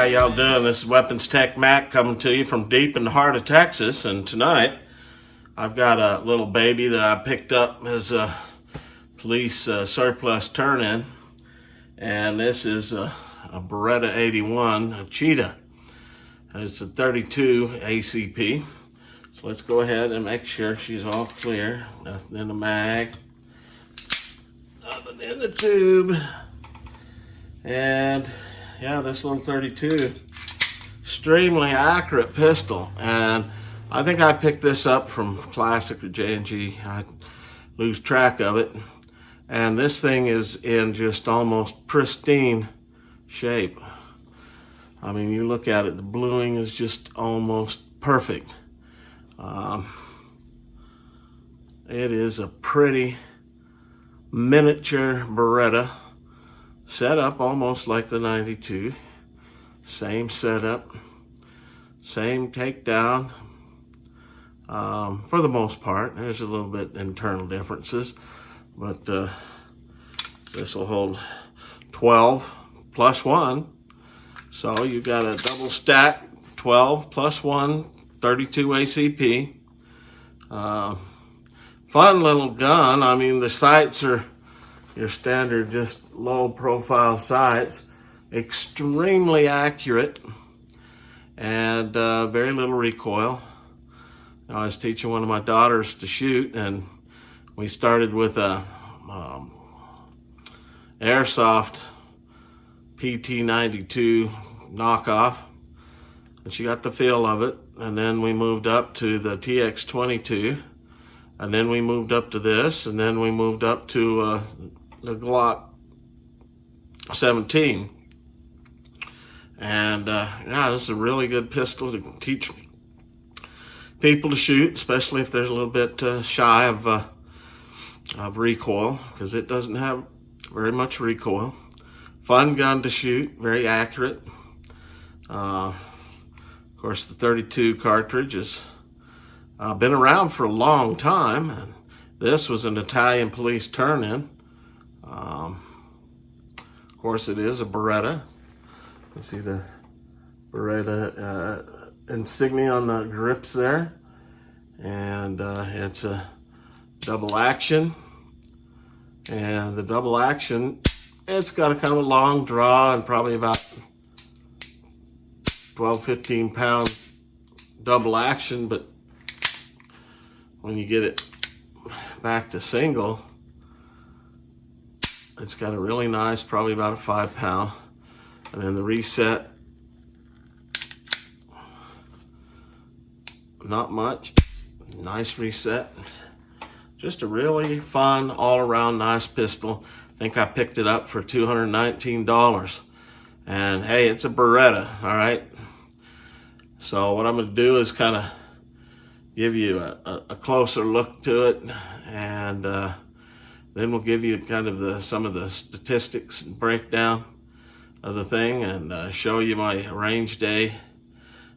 y'all doing? This is Weapons Tech Mac coming to you from deep in the heart of Texas, and tonight I've got a little baby that I picked up as a police surplus turn-in, and this is a Beretta M81 Cheetah. And it's a 32 ACP. So let's go ahead and make sure she's all clear. Nothing in the mag, nothing in the tube. And yeah, this little 32, extremely accurate pistol. And I think I picked this up from Classic or J&G. I lose track of it. And this thing is in just almost pristine shape. I mean, you look at it, the bluing is just almost perfect. It is a pretty miniature Beretta, set up almost like the 92. Same setup, same takedown. For the most part, there's a little bit internal differences, but this will hold 12 plus 1. So you got a double stack 12 plus 1, 32 ACP. Fun little gun. I mean, the sights are your standard, just low profile sights. Extremely accurate and very little recoil. I was teaching one of my daughters to shoot, and we started with a airsoft PT92 knockoff, and she got the feel of it. And then we moved up to the TX22, and then we moved up to this, and then we moved up to the Glock 17. And yeah, this is a really good pistol to teach people to shoot, especially if they're a little bit shy of recoil, because it doesn't have very much recoil. Fun gun to shoot, very accurate. Of course, the 32 cartridge has been around for a long time, and this was an Italian police turn-in. Of course, it is a Beretta. You see the Beretta insignia on the grips there, and it's a double action. And the double action, it's got a kind of a long draw and probably about 12-15 pound double action, but when you get it back to single, it's got a really nice, probably about a 5 pound. And then the reset, not much, nice reset. Just a really fun, all around nice pistol. I think I picked it up for $219. And hey, it's a Beretta, all right? So what I'm gonna do is kind of give you a closer look to it, and then we'll give you kind of some of the statistics and breakdown of the thing, and show you my range day.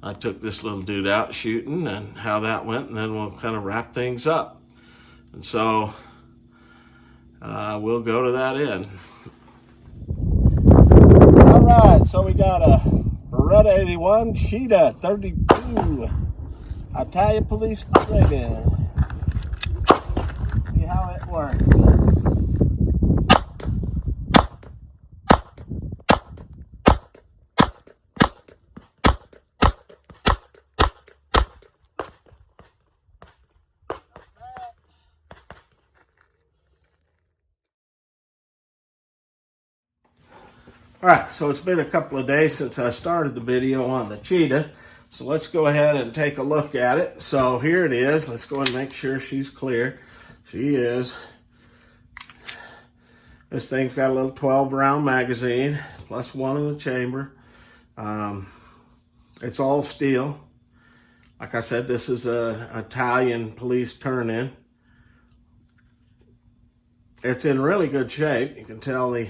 I took this little dude out shooting and how that went, and then we'll kind of wrap things up. And so we'll go to that end. All right, so we got a Beretta M81 Cheetah 32 Italian police trade-in. See how it works. All right, so it's been a couple of days since I started the video on the Cheetah, so let's go ahead and take a look at it. So here it is. Let's go and make sure she's clear. She is. This thing's got a little 12 round magazine, plus 1 in the chamber. It's all steel. Like I said, this is an Italian police turn-in. It's in really good shape. You can tell the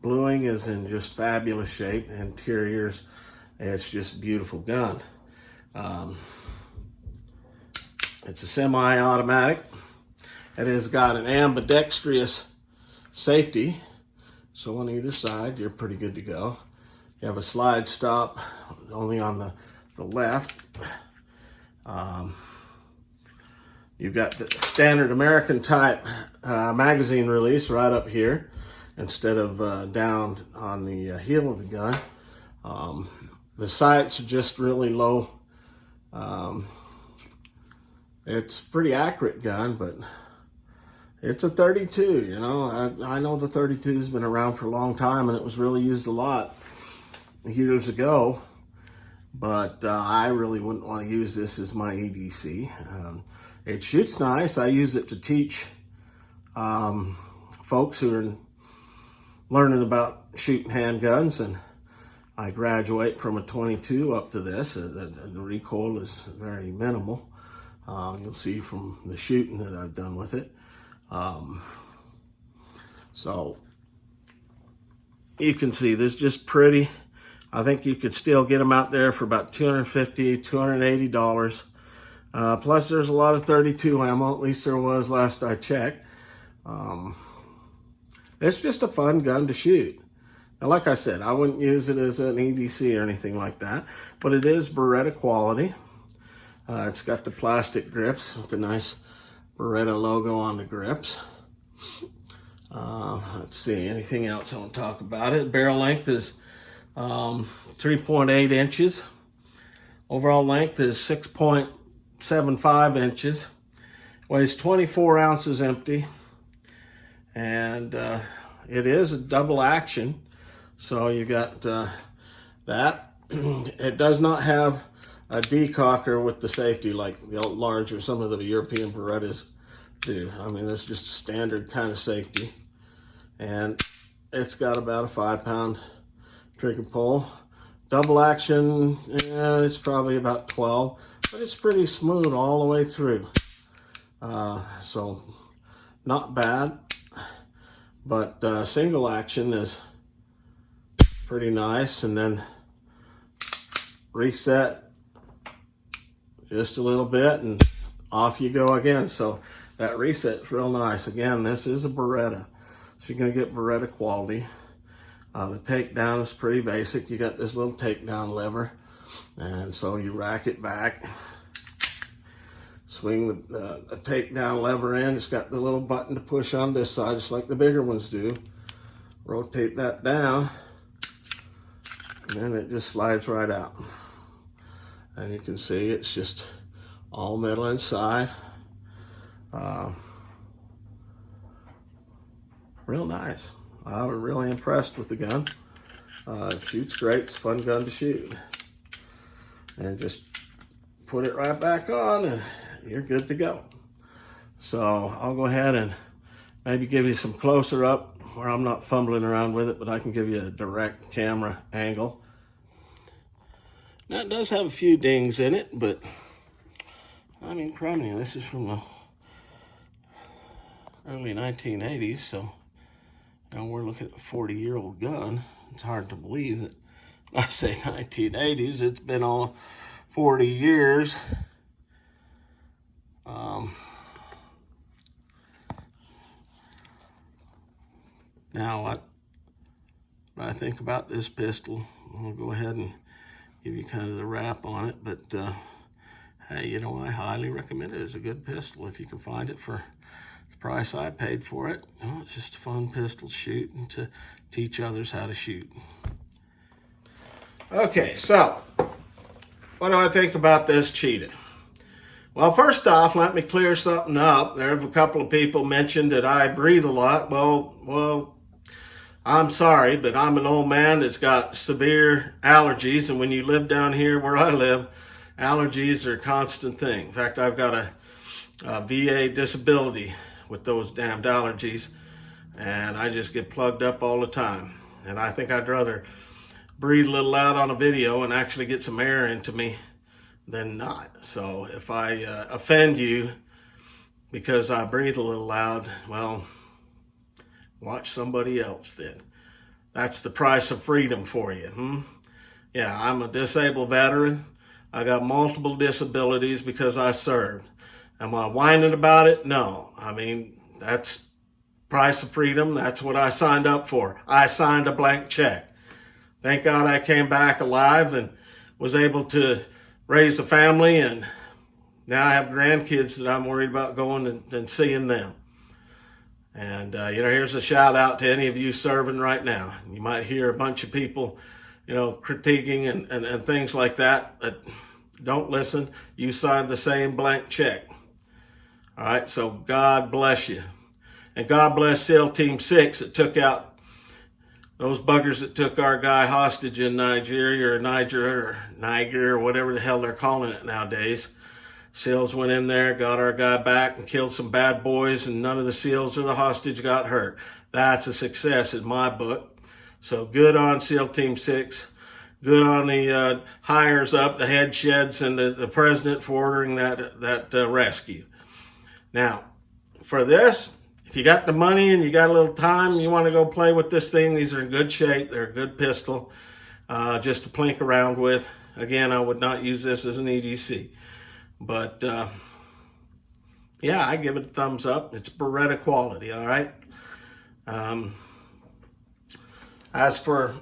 bluing is in just fabulous shape. Interiors, it's just a beautiful gun. It's a semi-automatic. It has got an ambidextrous safety, so on either side you're pretty good to go. You have a slide stop only on the left. You've got the standard American type magazine release right up here instead of down on the heel of the gun. The sights are just really low. It's a pretty accurate gun, but it's a 32, you know. I know the 32 has been around for a long time, and it was really used a lot years ago, but I really wouldn't want to use this as my EDC. It shoots nice. I use it to teach folks who are learning about shooting handguns, and I graduate from a 22 up to this. The recoil is very minimal. You'll see from the shooting that I've done with it. So you can see this just pretty. I think you could still get them out there for about $250, $280. Plus there's a lot of 32 ammo, at least there was last I checked. It's just a fun gun to shoot. Now, like I said, I wouldn't use it as an EDC or anything like that, but it is Beretta quality. It's got the plastic grips with the nice Beretta logo on the grips. Let's see, anything else I want to talk about it? Barrel length is 3.8 inches. Overall length is 6.75 inches. Weighs 24 ounces empty. And it is a double action. So you got that. It does not have a decocker with the safety like the large or some of the European Berettas do. I mean, that's just a standard kind of safety. And it's got about a 5-pound trigger pull. Double action, it's probably about 12, but it's pretty smooth all the way through. So not bad, but single action is pretty nice. And then reset just a little bit and off you go again. So that reset's real nice. Again, this is a Beretta, so you're gonna get Beretta quality. The takedown is pretty basic. You got this little takedown lever, and so you rack it back, swing the takedown lever in. It's got the little button to push on this side, just like the bigger ones do. Rotate that down, and then it just slides right out. And you can see it's just all metal inside. Real nice. I was really impressed with the gun. It shoots great. It's a fun gun to shoot. And just put it right back on and you're good to go. So I'll go ahead and maybe give you some closer up where I'm not fumbling around with it, but I can give you a direct camera angle. Now, it does have a few dings in it, but I mean, crummy, this is from the early 1980s, so now we're looking at a 40-year-old gun. It's hard to believe that when I say 1980s, it's been all 40 years. Now, what I think about this pistol, I'll go ahead and give you kind of the wrap on it, but hey, you know, I highly recommend it. It's a good pistol if you can find it for the price I paid for it. You know, it's just a fun pistol to shoot and to teach others how to shoot. Okay, so what do I think about this Cheetah? Well, first off, let me clear something up. There have a couple of people mentioned that I breathe a lot. Well, I'm sorry, but I'm an old man that's got severe allergies, and when you live down here where I live, allergies are a constant thing. In fact, I've got a VA disability with those damned allergies, and I just get plugged up all the time. And I think I'd rather breathe a little loud on a video and actually get some air into me than not. So if I offend you because I breathe a little loud, well, watch somebody else then. That's the price of freedom for you. Yeah, I'm a disabled veteran. I got multiple disabilities because I served. Am I whining about it? No. I mean, that's price of freedom. That's what I signed up for. I signed a blank check. thank God I came back alive and was able to raise a family, and now I have grandkids that I'm worried about going and seeing them. And, here's a shout out to any of you serving right now. You might hear a bunch of people, critiquing and things like that, but don't listen. You signed the same blank check. All right, so God bless you. And God bless SEAL Team 6 that took out those buggers that took our guy hostage in Niger or whatever the hell they're calling it nowadays. SEALs went in there, got our guy back and killed some bad boys, and none of the SEALs or the hostage got hurt. That's a success in my book. So good on SEAL Team 6. Good on the hires up, the head sheds, and the president for ordering that rescue. Now, for this, if you got the money and you got a little time, you want to go play with this thing, these are in good shape. They're a good pistol just to plink around with. Again, I would not use this as an EDC. But, yeah, I give it a thumbs up. It's Beretta quality, all right? As for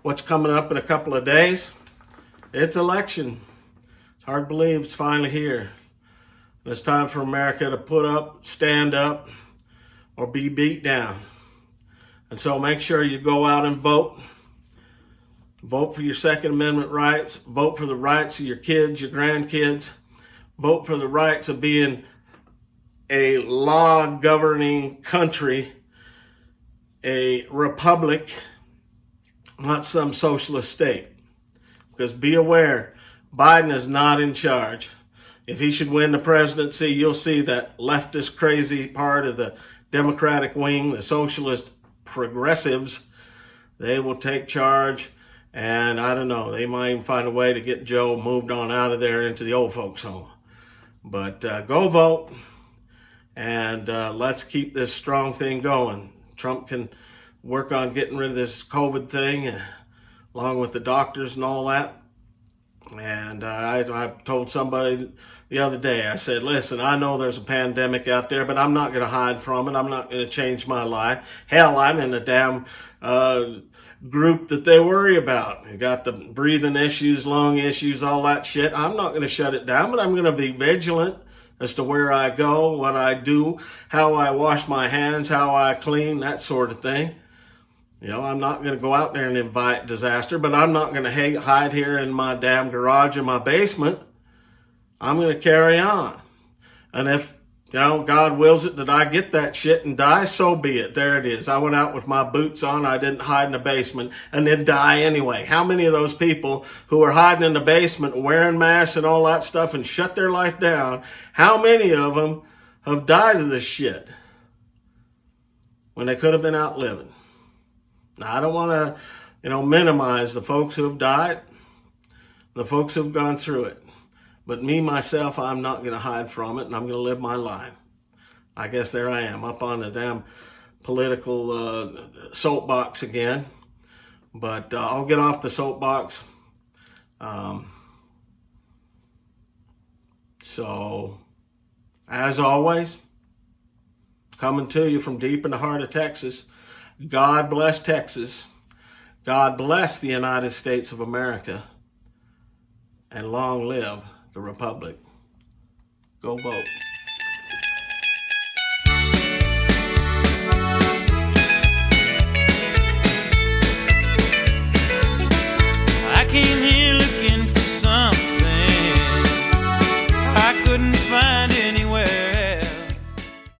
what's coming up in a couple of days, it's election. It's hard to believe it's finally here. It's time for America to put up, stand up, or be beat down. And so make sure you go out and vote. Vote for your Second Amendment rights. Vote for the rights of your kids, your grandkids. Vote for the rights of being a law-governing country, a republic, not some socialist state. Because be aware, Biden is not in charge. If he should win the presidency, you'll see that leftist crazy part of the Democratic wing, the socialist progressives, they will take charge. And I don't know, they might even find a way to get Joe moved on out of there into the old folks' home. But go vote, and let's keep this strong thing going. Trump can work on getting rid of this COVID thing, along with the doctors and all that. And I told somebody the other day, I said, listen, I know there's a pandemic out there, but I'm not going to hide from it. I'm not going to change my life. Hell, I'm in a damn group that they worry about. You got the breathing issues, lung issues, all that shit. I'm not going to shut it down, but I'm going to be vigilant as to where I go, what I do, how I wash my hands, how I clean, that sort of thing. I'm not going to go out there and invite disaster, but I'm not going to hide here in my damn garage in my basement. I'm going to carry on. And if, God wills it that I get that shit and die, so be it. There it is. I went out with my boots on. I didn't hide in the basement and then die anyway. How many of those people who are hiding in the basement, wearing masks and all that stuff and shut their life down, how many of them have died of this shit when they could have been out living? Now, I don't want to, minimize the folks who have died, the folks who have gone through it. But me, myself, I'm not going to hide from it, and I'm going to live my life. I guess there I am, up on the damn political soapbox again. But I'll get off the soapbox. So, as always, coming to you from deep in the heart of Texas, God bless Texas. God bless the United States of America. And long live the Republic. Go vote. I can't